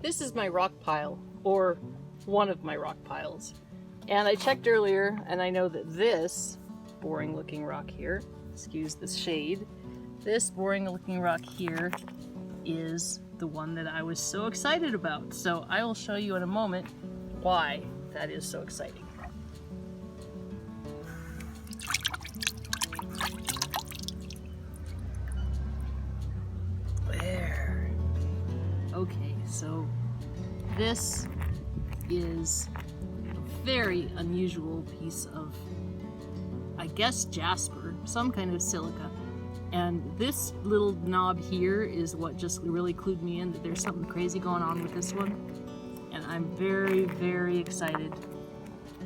This is my rock pile, or one of my rock piles. And I checked earlier, and I know that this boring looking rock here, excuse the shade, this boring looking rock here is the one that I was so excited about. So I will show you in a moment why that is so exciting. There. Okay, so this is a very unusual piece of, I guess, jasper, some kind of silica. And this little knob here is what just really clued me in that there's something crazy going on with this one. And I'm very, very excited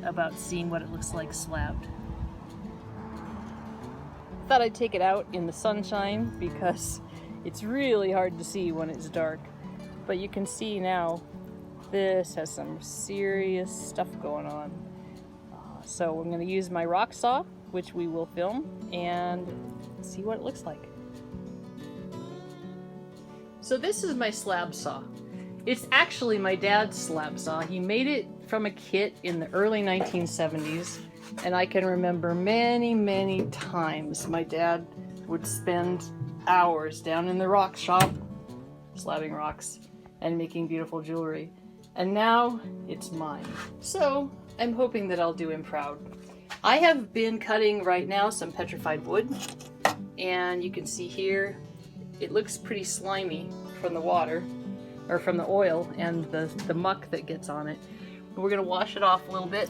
about seeing what it looks like slabbed. Thought I'd take it out in the sunshine because it's really hard to see when it's dark. But you can see now this has some serious stuff going on. So I'm going to use my rock saw, which we will film, and see what it looks like. So this is my slab saw. It's actually my dad's slab saw. He made it from a kit in the early 1970s, and I can remember many, many times my dad would spend hours down in the rock shop slabbing rocks and making beautiful jewelry. And now it's mine. So I'm hoping that I'll do him proud. I have been cutting right now some petrified wood, and you can see here it looks pretty slimy from the water, or from the oil and the muck that gets on it. But we're going to wash it off a little bit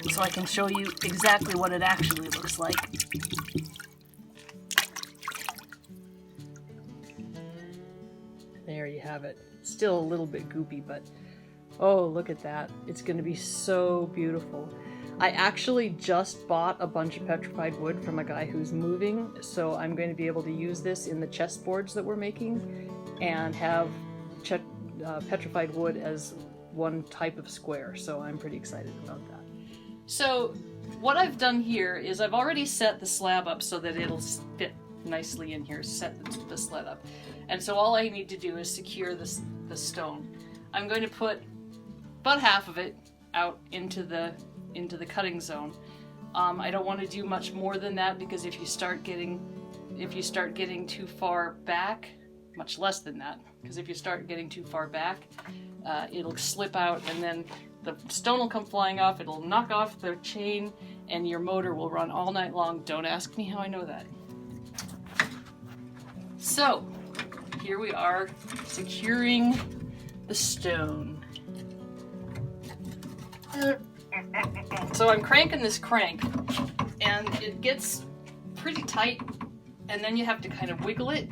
so I can show you exactly what it actually looks like. There you have it. Still a little bit goopy, but oh, look at that. It's going to be so beautiful. I actually just bought a bunch of petrified wood from a guy who's moving, so I'm going to be able to use this in the chessboards that we're making and have petrified wood as one type of square, so I'm pretty excited about that. So what I've done here is I've already set the slab up so that it'll fit nicely in here, set the sled up. And so all I need to do is secure the stone. I'm going to put about half of it out into the cutting zone. I don't want to do much more than that because if you start getting too far back, much less than that, because if you start getting too far back, it'll slip out and then the stone will come flying off, it'll knock off the chain, and your motor will run all night long. Don't ask me how I know that. So, here we are securing the stone. So I'm cranking this crank, and it gets pretty tight, and then you have to kind of wiggle it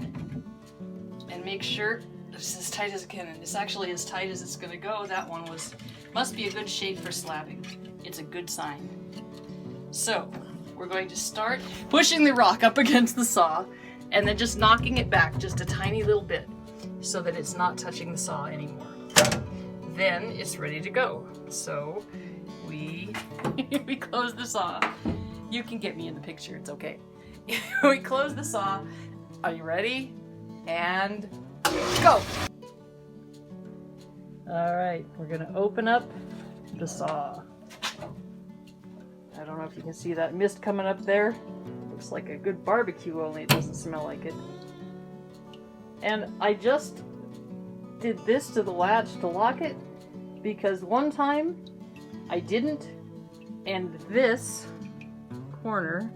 and make sure it's as tight as it can. And it's actually as tight as it's going to go. That one must be a good shape for slabbing. It's a good sign. So we're going to start pushing the rock up against the saw and then just knocking it back just a tiny little bit so that it's not touching the saw anymore. Then it's ready to go. So we close the saw. You can get me in the picture, it's okay. We close the saw. Are you ready? And go! Alright, we're gonna open up the saw. I don't know if you can see that mist coming up there. Looks like a good barbecue, only it doesn't smell like it. And I just did this to the latch to lock it because one time I didn't, and this corner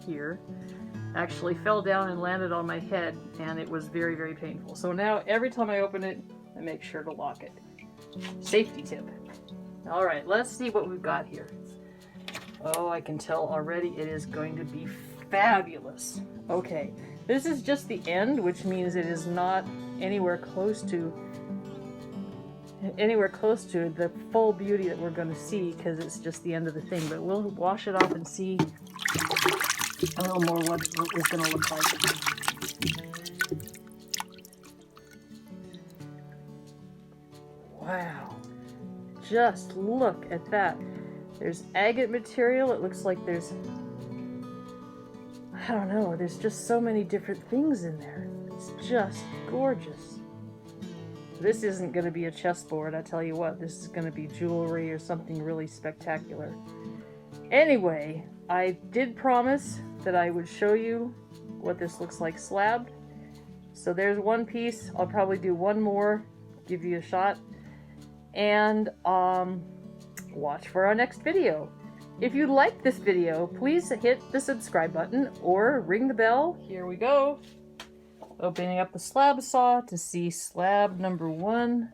here actually fell down and landed on my head, and it was very, very painful. So now every time I open it, I make sure to lock it. Safety tip. Alright, let's see what we've got here. Oh, I can tell already it is going to be fabulous. Okay, this is just the end, which means it is not anywhere close to the full beauty that we're going to see because it's just the end of the thing. But we'll wash it off and see a little more what it is going to look like. Wow, just look at that. There's agate material. It looks like there's, I don't know, there's just so many different things in there. It's just gorgeous. This isn't going to be a chessboard, I tell you what. This is going to be jewelry or something really spectacular. Anyway, I did promise that I would show you what this looks like slabbed. So there's one piece. I'll probably do one more, give you a shot, and watch for our next video. If you like this video, please hit the subscribe button or ring the bell. Here we go. Opening up the slab saw to see slab number 1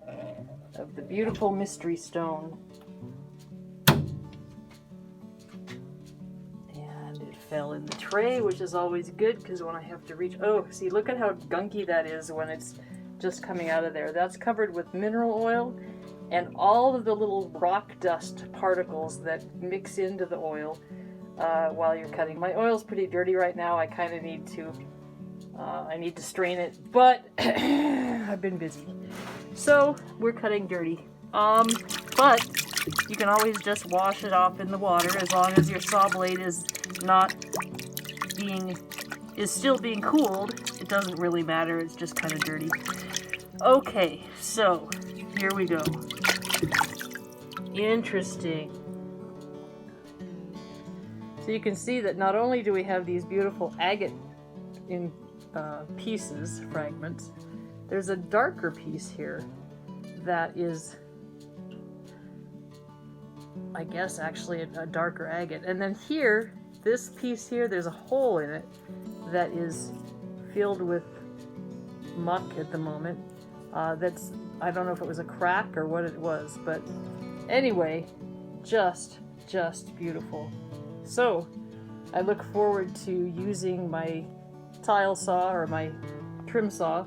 of the beautiful mystery stone. And it fell in the tray, which is always good because when I have to reach... Oh, see, look at how gunky that is when it's just coming out of there. That's covered with mineral oil and all of the little rock dust particles that mix into the oil while you're cutting. My oil's pretty dirty right now. I kind of need to strain it, but I've been busy. So we're cutting dirty. But you can always just wash it off in the water as long as your saw blade is still being cooled. It doesn't really matter, it's just kind of dirty. Okay, so here we go. Interesting. So you can see that not only do we have these beautiful agate in pieces, fragments, there's a darker piece here that is, I guess, actually a darker agate. And then here, this piece here, there's a hole in it that is filled with muck at the moment. That's, I don't know if it was a crack or what it was, but anyway, just beautiful. So I look forward to using my tile saw or my trim saw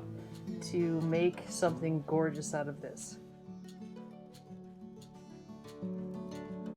to make something gorgeous out of this.